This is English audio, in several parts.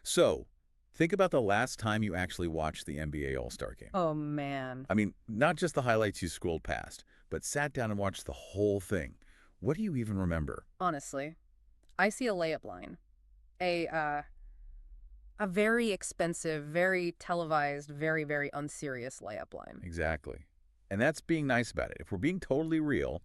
So, think about the last time you actually watched the NBA All-Star Game. Oh, man. I mean, not just the highlights you scrolled past, but sat down and watched the whole thing. What do you even remember? Honestly, I see a layup line. A very expensive, very televised, very, very unserious layup line. Exactly. And that's being nice about it. If we're being totally real,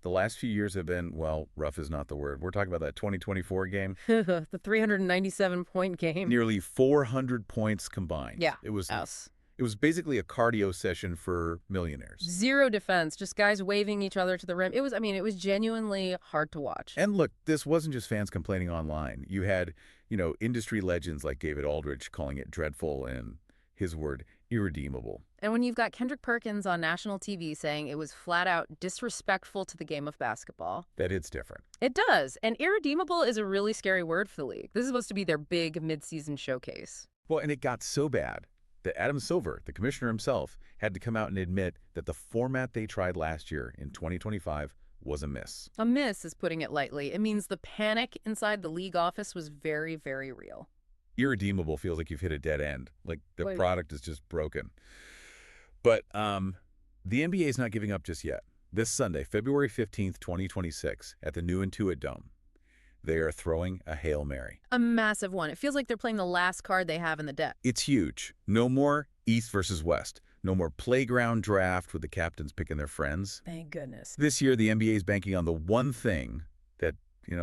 the last few years have been, well, rough is not the word. We're talking about that 2024 game. The 397-point game. Nearly 400 points combined. Yeah. It was Yes. it was basically a cardio session for millionaires. Zero defense, just guys waving each other to the rim. It was genuinely hard to watch. And look, this wasn't just fans complaining online. You had, industry legends like David Aldridge calling it dreadful and his word, irredeemable. And when you've got Kendrick Perkins on national TV saying it was flat out disrespectful to the game of basketball, That hits different. it does. And irredeemable is a really scary word for the league. This is supposed to be their big midseason showcase. Well, and it got so bad that Adam Silver, the commissioner himself, had to come out and admit that the format they tried last year in 2025 was a miss. A miss is putting it lightly. It means the panic inside the league office was very, very real. Irredeemable feels like you've hit a dead end, like the Wait. product is just broken. But the NBA is not giving up just yet. This Sunday, February 15th, 2026, at the new Intuit Dome, they are throwing a Hail Mary. A massive one. It feels like they're playing the last card they have in the deck. It's huge. No more East versus West. No more playground draft with the captains picking their friends. Thank goodness. This year, the NBA is banking on the one thing that,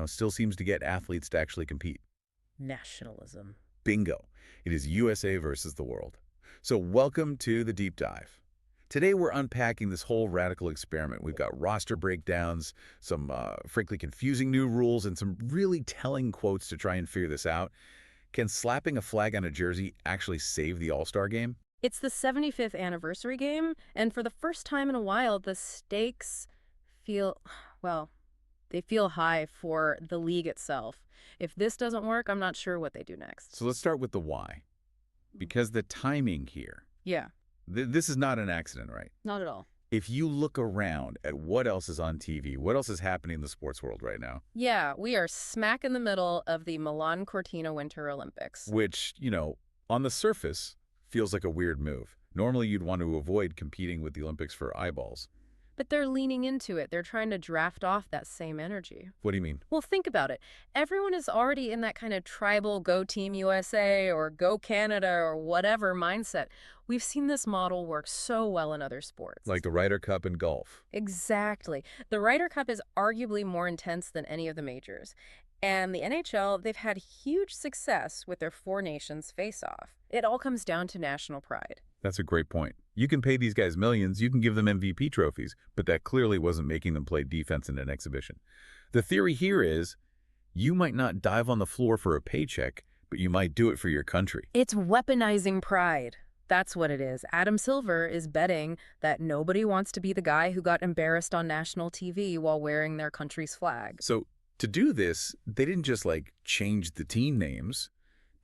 still seems to get athletes to actually compete. Nationalism. Bingo. It is USA versus the world. So welcome to the Deep Dive. Today we're unpacking this whole radical experiment. We've got roster breakdowns, some frankly confusing new rules, and some really telling quotes to try and figure this out. Can slapping a flag on a jersey actually save the All-Star game? It's the 75th anniversary game, and for the first time in a while, the stakes feel, well, they feel high for the league itself. If this doesn't work, I'm not sure what they do next. So let's start with the why. Because the timing here, Yeah, this is not an accident, right? not at all. If you look around at what else is on TV, what else is happening in the sports world right now, Yeah, we are smack in the middle of the Milan Cortina Winter Olympics. which, on the surface feels like a weird move. Normally you'd want to avoid competing with the Olympics for eyeballs. But they're leaning into it. They're trying to draft off that same energy. What do you mean? Well, think about it. Everyone is already in that kind of tribal go Team USA or go Canada or whatever mindset. We've seen this model work so well in other sports. Like the Ryder Cup in golf. Exactly. The Ryder Cup is arguably more intense than any of the majors. And the NHL, they've had huge success with their Four Nations face-off. It all comes down to national pride. That's a great point. You can pay these guys millions, you can give them MVP trophies, but that clearly wasn't making them play defense in an exhibition. The theory here is you might not dive on the floor for a paycheck, but you might do it for your country. It's weaponizing pride. That's what it is. Adam Silver is betting that nobody wants to be the guy who got embarrassed on national TV while wearing their country's flag. So to do this, they didn't just change the team names.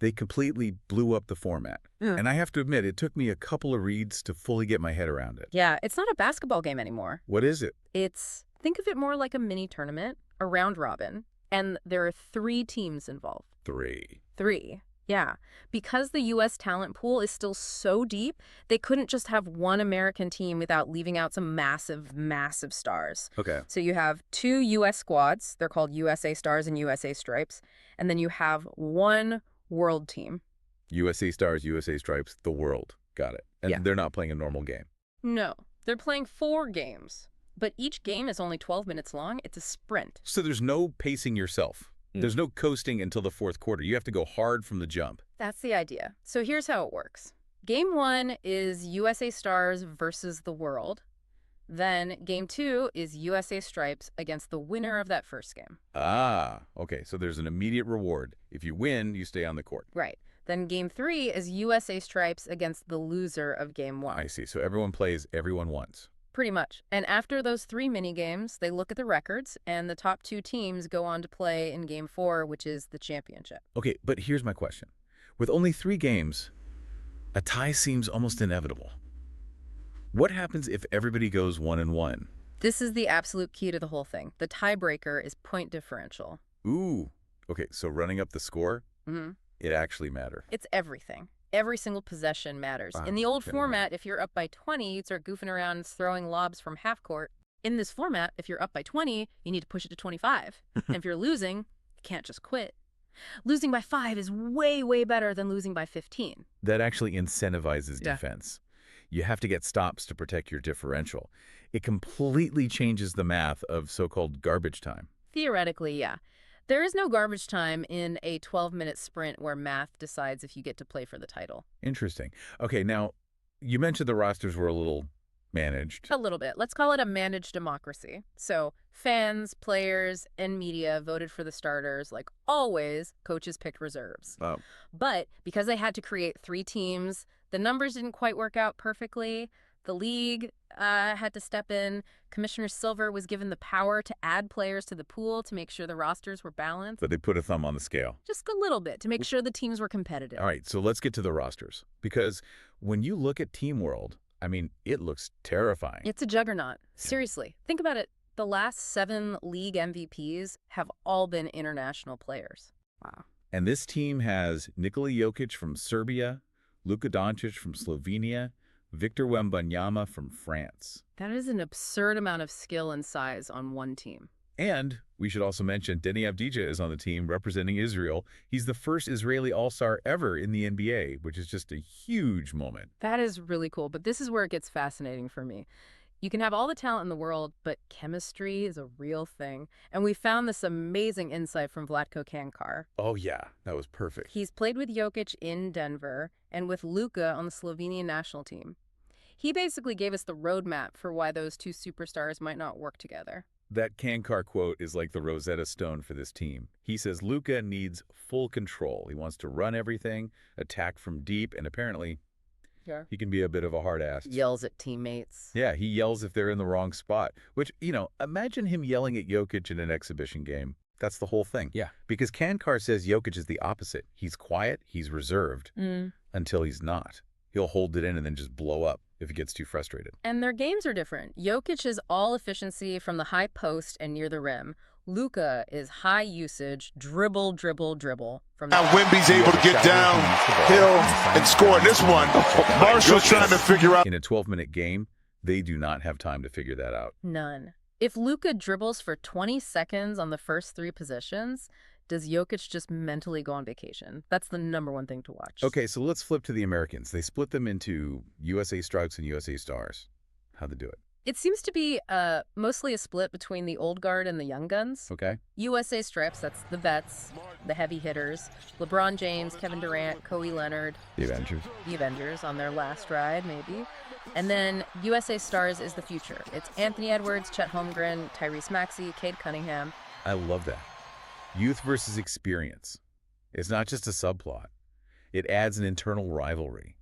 They completely blew up the format. Yeah. And I have to admit, it took me a couple of reads to fully get my head around it. Yeah, it's not a basketball game anymore. What is it? Think of it more like a mini tournament, a round robin, and there are 3 teams involved. 3. 3. Yeah. Because the U.S. talent pool is still so deep, they couldn't just have one American team without leaving out some massive, massive stars. Okay. So you have 2 U.S. squads. They're called USA Stars and USA Stripes. And then you have 1 world team. USA Stars, USA Stripes, the world. Got it. And Yeah. they're not playing a normal game. No, they're playing 4 games. But each game is only 12 minutes long. It's a sprint. So there's no pacing yourself. There's no coasting until the fourth quarter. You have to go hard from the jump. That's the idea. So here's how it works. Game 1 is USA Stars versus the world. Then Game 2 is USA Stripes against the winner of that first game. Ah, okay. So there's an immediate reward. If you win, you stay on the court. Right. Then Game 3 is USA Stripes against the loser of Game 1. I see. So everyone plays everyone once. Pretty much. And after those 3 mini-games, they look at the records, and the top 2 teams go on to play in Game 4, which is the championship. Okay, but here's my question. With only 3 games, a tie seems almost inevitable. What happens if everybody goes 1-1? This is the absolute key to the whole thing. The tiebreaker is point differential. Ooh. Okay, so running up the score? Mm-hmm. it actually matter? It's everything. Every single possession matters. Wow, In the old okay. format, if you're up by 20, you'd start goofing around throwing lobs from half court. In this format, if you're up by 20, you need to push it to 25. And if you're losing, you can't just quit. Losing by 5 is way, way better than losing by 15. That actually incentivizes Yeah. defense. You have to get stops to protect your differential. It completely changes the math of so-called garbage time. Theoretically, yeah. There is no garbage time in a 12-minute sprint where math decides if you get to play for the title. Interesting. Okay, now, you mentioned the rosters were a little managed. A little bit. Let's call it a managed democracy. So fans, players, and media voted for the starters. Like always, coaches picked reserves. Oh. But because they had to create 3 teams, the numbers didn't quite work out perfectly. The league had to step in. Commissioner Silver was given the power to add players to the pool to make sure the rosters were balanced. But they put a thumb on the scale. Just a little bit to make sure the teams were competitive. All right, so let's get to the rosters. Because when you look at Team World, I mean, it looks terrifying. It's a juggernaut. Seriously, think about it. The last 7 league MVPs have all been international players. Wow. And this team has Nikola Jokic from Serbia, Luka Doncic from Slovenia, Victor Wembanyama from France. That is an absurd amount of skill and size on one team. And we should also mention Deni Avdija is on the team representing Israel. He's the first Israeli All-Star ever in the NBA, which is just a huge moment. That is really cool, but this is where it gets fascinating for me. You can have all the talent in the world, but chemistry is a real thing. And we found this amazing insight from Vlatko Kankar. Oh, yeah, that was perfect. He's played with Jokic in Denver and with Luka on the Slovenian national team. He basically gave us the roadmap for why those 2 superstars might not work together. That Kankar quote is like the Rosetta Stone for this team. He says Luka needs full control. He wants to run everything, attack from deep, and apparently he can be a bit of a hard ass. Yells at teammates. Yeah, he yells if they're in the wrong spot, which, imagine him yelling at Jokic in an exhibition game. That's the whole thing. Yeah. Because Kankar says Jokic is the opposite. He's quiet, he's reserved, until he's not. He'll hold it in and then just blow up if he gets too frustrated. And their games are different. Jokic is all efficiency from the high post and near the rim. Luka is high usage, dribble, dribble, dribble. From Now Wemby's able to get downhill and score this one. Marshall's trying to figure out. In a 12-minute game, they do not have time to figure that out. None. If Luka dribbles for 20 seconds on the first 3 possessions, does Jokic just mentally go on vacation? That's the #1 thing to watch. Okay, so let's flip to the Americans. They split them into USA Strikes and USA Stars. How'd they do it? It seems to be mostly a split between the old guard and the young guns. Okay. USA Stripes, that's the vets, the heavy hitters. LeBron James, Kevin Durant, Kawhi Leonard. The Avengers. The Avengers on their last ride, maybe. And then USA Stars is the future. It's Anthony Edwards, Chet Holmgren, Tyrese Maxey, Cade Cunningham. I love that. Youth versus experience. It's not just a subplot. It adds an internal rivalry.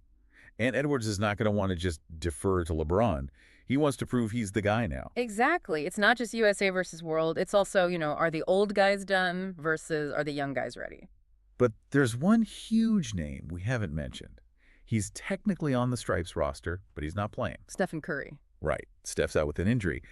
And Edwards is not going to want to just defer to LeBron. He wants to prove he's the guy now. Exactly. It's not just USA versus World. It's also, are the old guys done versus are the young guys ready? But there's one huge name we haven't mentioned. He's technically on the Stripes roster, but he's not playing. Stephen Curry. Right. Steph's out with an injury.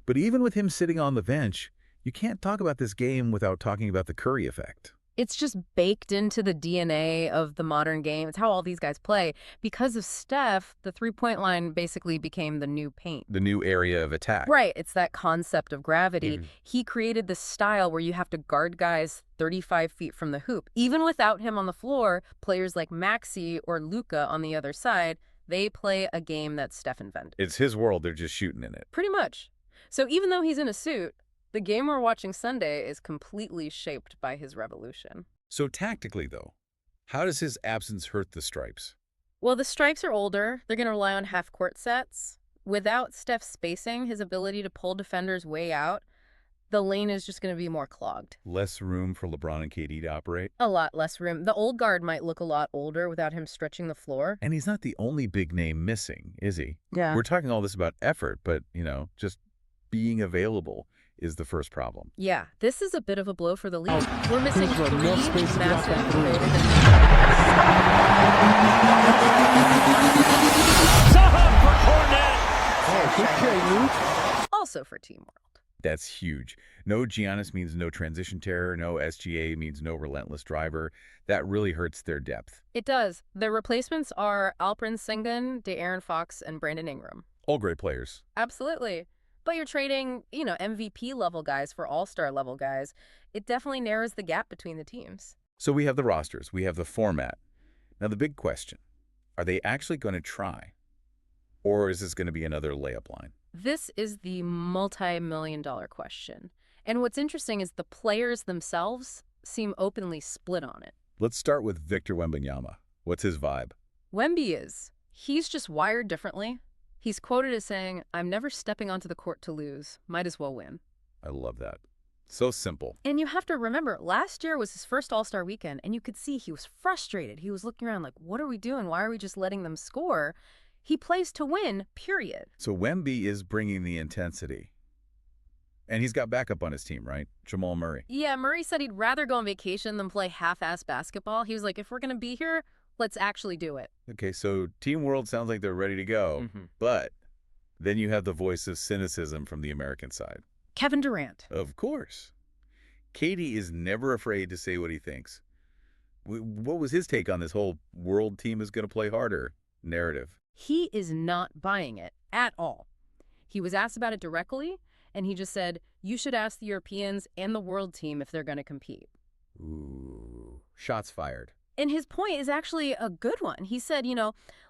But even with him sitting on the bench, you can't talk about this game without talking about the Curry effect. It's just baked into the DNA of the modern game. It's how all these guys play. Because of Steph, the three-point line basically became the new paint. The new area of attack. Right. It's that concept of gravity. He created this style where you have to guard guys 35 feet from the hoop. Even without him on the floor, players like Maxey or Luka on the other side, they play a game that Steph invented. It's his world. They're just shooting in it. Pretty much. So even though he's in a suit, the game we're watching Sunday is completely shaped by his revolution. So tactically, though, how does his absence hurt the Stripes? Well, the Stripes are older. They're going to rely on half-court sets. Without Steph's spacing, his ability to pull defenders way out, the lane is just going to be more clogged. Less room for LeBron and KD to operate? A lot less room. The old guard might look a lot older without him stretching the floor. And he's not the only big name missing, is he? Yeah. We're talking all this about effort, but, just being available is the first problem. Yeah, this is a bit of a blow for the league. We're missing three massive also for Team World. That's huge. No Giannis means no transition terror. No SGA means no relentless driver. That really hurts their depth. It does. Their replacements are Alperen Sengun, De'Aaron Fox, and Brandon Ingram. All great players. Absolutely. But you're trading, MVP level guys for all-star level guys. It definitely narrows the gap between the teams. So we have the rosters. We have the format. Now the big question, are they actually going to try? Or is this going to be another layup line? This is the multi-million-dollar question. And what's interesting is the players themselves seem openly split on it. Let's start with Victor Wembanyama. What's his vibe? He's just wired differently. He's quoted as saying, "I'm never stepping onto the court to lose. Might as well win." I love that. So simple. And you have to remember, last year was his first All-Star weekend, and you could see he was frustrated. He was looking around like, what are we doing? Why are we just letting them score? He plays to win, period. So Wemby is bringing the intensity. And he's got backup on his team, right? Jamal Murray. Yeah, Murray said he'd rather go on vacation than play half-ass basketball. He was like, if we're going to be here, let's actually do it. Okay, so Team World sounds like they're ready to go. But then you have the voice of cynicism from the American side. Kevin Durant. Of course. KD is never afraid to say what he thinks. What was his take on this whole world team is going to play harder narrative? He is not buying it at all. He was asked about it directly, and he just said, you should ask the Europeans and the world team if they're going to compete. Ooh, shots fired. And his point is actually a good one. He said,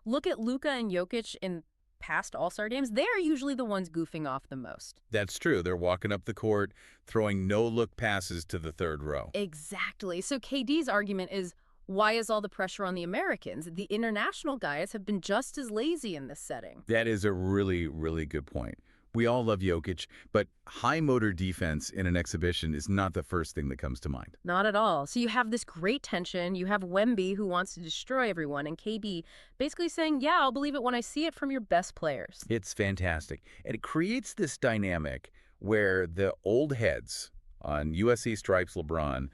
look at Luka and Jokic in past All-Star games. They're usually the ones goofing off the most. That's true. They're walking up the court, throwing no-look passes to the third row. Exactly. So KD's argument is, why is all the pressure on the Americans? The international guys have been just as lazy in this setting. That is a really, really good point. We all love Jokic, but high motor defense in an exhibition is not the first thing that comes to mind. Not at all. So you have this great tension. You have Wemby, who wants to destroy everyone, and KD basically saying, yeah, I'll believe it when I see it from your best players. It's fantastic. And it creates this dynamic where the old heads on USA Stripes LeBron,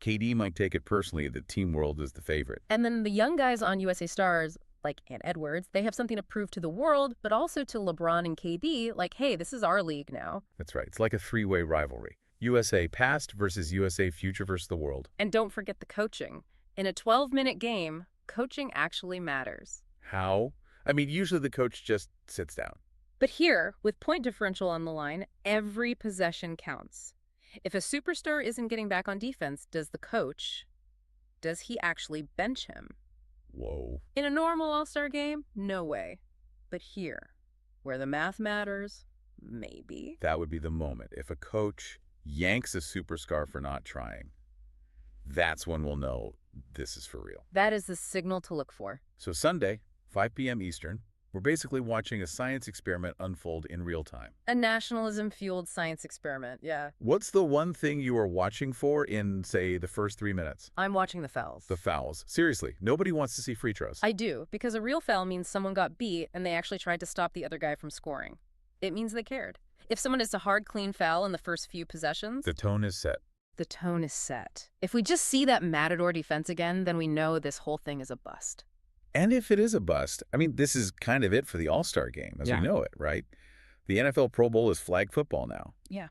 KD might take it personally that Team World is the favorite. And then the young guys on USA Stars, like Ant Edwards, they have something to prove to the world, but also to LeBron and KD, like, hey, this is our league now. That's right. It's like a three-way rivalry. USA past versus USA future versus the world. And don't forget the coaching. In a 12-minute game, coaching actually matters. How? I mean, usually the coach just sits down. But here, with point differential on the line, every possession counts. If a superstar isn't getting back on defense, does he actually bench him? Whoa. In a normal All-Star game, no way. But here, where the math matters, maybe. That would be the moment. If a coach yanks a superstar for not trying, that's when we'll know this is for real. That is the signal to look for. So Sunday, 5 p.m. Eastern, we're basically watching a science experiment unfold in real time. A nationalism-fueled science experiment, yeah. What's the one thing you are watching for in, say, the first 3 minutes? I'm watching the fouls. The fouls. Seriously, nobody wants to see free throws. I do, because a real foul means someone got beat and they actually tried to stop the other guy from scoring. It means they cared. If someone hits a hard, clean foul in the first few possessions, the tone is set. The tone is set. If we just see that Matador defense again, then we know this whole thing is a bust. And if it is a bust, I mean, this is kind of it for the All-Star game, as we know it, right? The NFL Pro Bowl is flag football now. Yeah.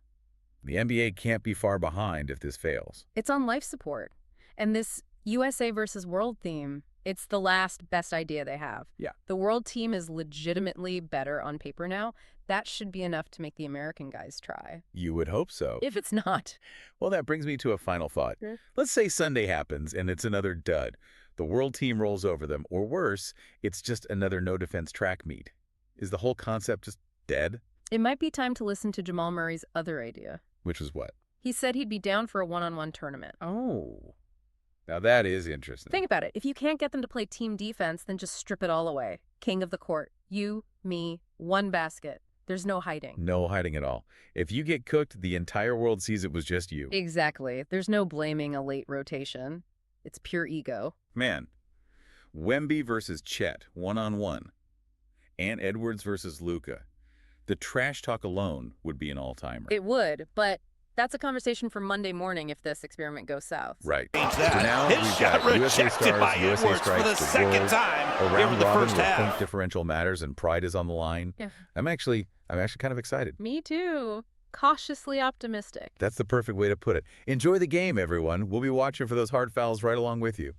The NBA can't be far behind if this fails. It's on life support. And this USA versus world theme, it's the last best idea they have. Yeah. The world team is legitimately better on paper now. That should be enough to make the American guys try. You would hope so. If it's not. Well, that brings me to a final thought. Let's say Sunday happens and it's another dud. The world team rolls over them, or worse, it's just another no-defense track meet. Is the whole concept just dead? It might be time to listen to Jamal Murray's other idea. Which was what? He said he'd be down for a one-on-one tournament. Oh. Now that is interesting. Think about it. If you can't get them to play team defense, then just strip it all away. King of the court. You, me, one basket. There's no hiding. No hiding at all. If you get cooked, the entire world sees it was just you. Exactly. There's no blaming a late rotation. It's pure ego. Man, Wemby versus Chet, one-on-one. Ant Edwards versus Luka. The trash talk alone would be an all-timer. It would, but that's a conversation for Monday morning if this experiment goes south. Right. So That. now His we've shot got USA rejected by Stars, USA Edwards for the Stripes, the second world, time a here in round the robin first where half. point differential matters and pride is on the line. Yeah. I'm actually kind of excited. Me too. cautiously optimistic. That's the perfect way to put it. Enjoy the game, everyone. We'll be watching for those hard fouls right along with you.